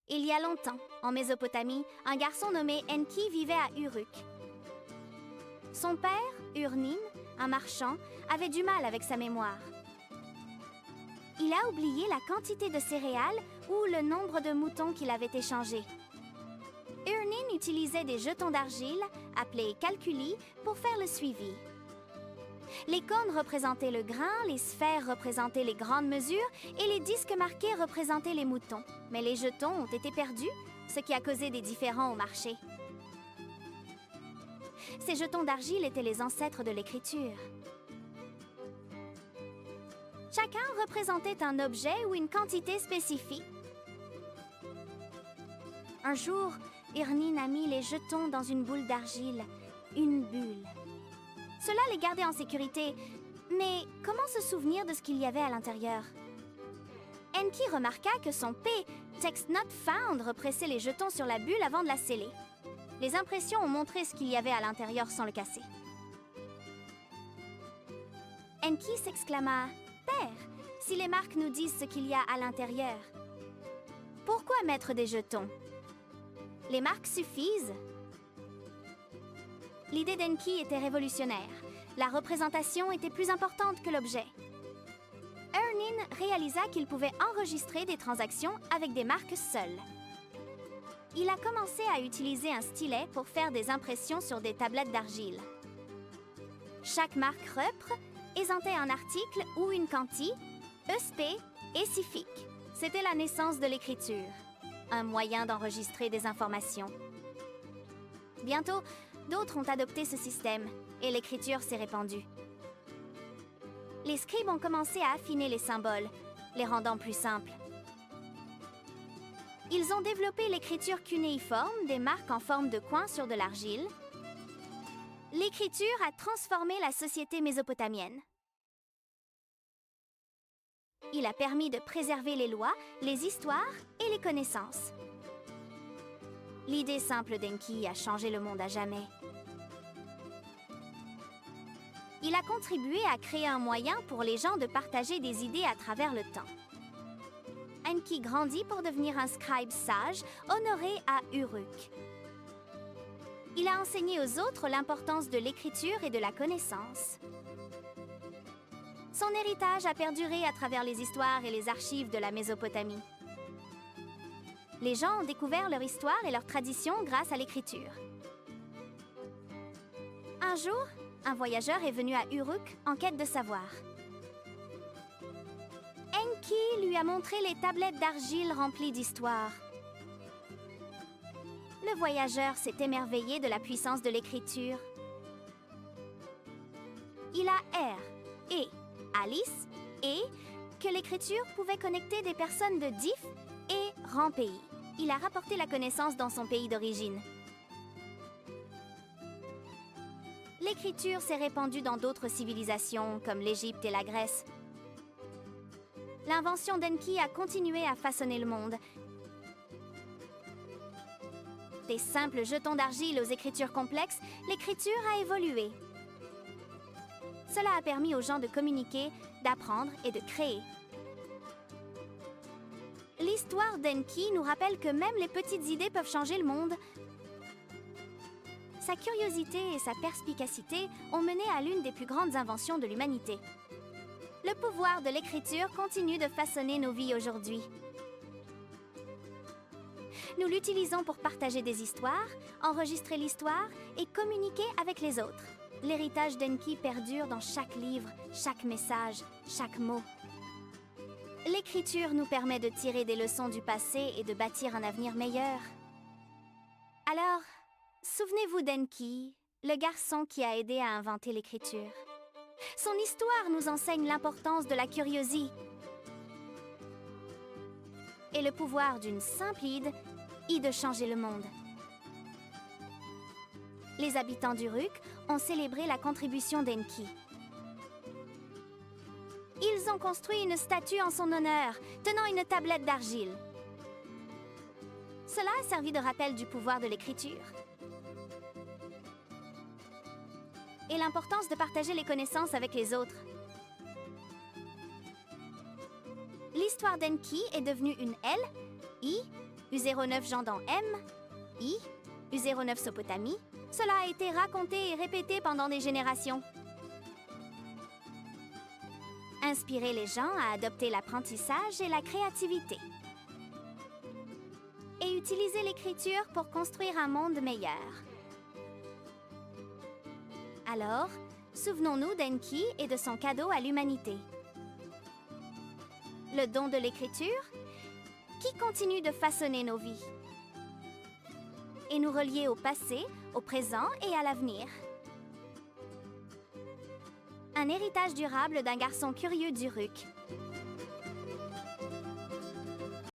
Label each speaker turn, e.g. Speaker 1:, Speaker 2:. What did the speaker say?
Speaker 1: Il y a longtemps, en Mésopotamie, un garçon nommé Enki vivait à Uruk. Son père, Urnine, un marchand, avait du mal avec sa mémoire. Il a oublié la quantité de céréales ou le nombre de moutons qu'il avait échangés. Urnine utilisait des jetons d'argile, appelés calculi, pour faire le suivi. Les cônes représentaient le grain, les sphères représentaient les grandes mesures et les disques marqués représentaient les moutons. Mais les jetons ont été perdus, ce qui a causé des différends au marché. Ces jetons d'argile étaient les ancêtres de l'écriture. Chacun représentait un objet ou une quantité spécifique. Un jour, Urnine a mis les jetons dans une boule d'argile, une bulle. Cela les gardait en sécurité, mais comment se souvenir de ce qu'il y avait à l'intérieur? Enki remarqua que son P, Text Not Found, repressait les jetons sur la bulle avant de la sceller. Les impressions ont montré ce qu'il y avait à l'intérieur sans le casser. Enki s'exclama « Père, si les marques nous disent ce qu'il y a à l'intérieur, pourquoi mettre des jetons? Les marques suffisent ?» L'idée d'Enki était révolutionnaire. La représentation était plus importante que l'objet. Urnine réalisa qu'il pouvait enregistrer des transactions avec des marques seules. Il a commencé à utiliser un stylet pour faire des impressions sur des tablettes d'argile. Chaque marque représentait un article ou une quantité, ESP et SIFIC. C'était la naissance de l'écriture, un moyen d'enregistrer des informations. Bientôt, d'autres ont adopté ce système et l'écriture s'est répandue. Les scribes ont commencé à affiner les symboles, les rendant plus simples. Ils ont développé l'écriture cunéiforme, des marques en forme de coins sur de l'argile. L'écriture a transformé la société mésopotamienne. Il a permis de préserver les lois, les histoires et les connaissances. L'idée simple d'Enki a changé le monde à jamais. Il a contribué à créer un moyen pour les gens de partager des idées à travers le temps. Enki grandit pour devenir un scribe sage, honoré à Uruk. Il a enseigné aux autres l'importance de l'écriture et de la connaissance. Son héritage a perduré à travers les histoires et les archives de la Mésopotamie. Les gens ont découvert leur histoire et leur tradition grâce à l'écriture. Un jour, un voyageur est venu à Uruk en quête de savoir. Enki lui a montré les tablettes d'argile remplies d'histoires. Le voyageur s'est émerveillé de la puissance de l'écriture. Il a et Alice et que l'écriture pouvait connecter des personnes de Dif et Rang pays. Il a rapporté la connaissance dans son pays d'origine. L'écriture s'est répandue dans d'autres civilisations, comme l'Égypte et la Grèce. L'invention d'Enki a continué à façonner le monde. Des simples jetons d'argile aux écritures complexes, l'écriture a évolué. Cela a permis aux gens de communiquer, d'apprendre et de créer. L'histoire d'Enki nous rappelle que même les petites idées peuvent changer le monde. Sa curiosité et sa perspicacité ont mené à l'une des plus grandes inventions de l'humanité. Le pouvoir de l'écriture continue de façonner nos vies aujourd'hui. Nous l'utilisons pour partager des histoires, enregistrer l'histoire et communiquer avec les autres. L'héritage d'Enki perdure dans chaque livre, chaque message, chaque mot. L'écriture nous permet de tirer des leçons du passé et de bâtir un avenir meilleur. Alors, souvenez-vous d'Enki, le garçon qui a aidé à inventer l'écriture. Son histoire nous enseigne l'importance de la curiosité et le pouvoir d'une simple idée de changer le monde. Les habitants d'Uruk ont célébré la contribution d'Enki. Ils ont construit une statue en son honneur, tenant une tablette d'argile. Cela a servi de rappel du pouvoir de l'écriture et l'importance de partager les connaissances avec les autres. L'histoire d'Enki est devenue une U09 Jean dans M, I, U09 Sopotamie, cela a été raconté et répété pendant des générations. Inspirer les gens à adopter l'apprentissage et la créativité. Et utiliser l'écriture pour construire un monde meilleur. Alors, souvenons-nous d'Enki et de son cadeau à l'humanité. Le don de l'écriture qui continue de façonner nos vies et nous relier au passé, au présent et à l'avenir. Un héritage durable d'un garçon curieux d'Uruk.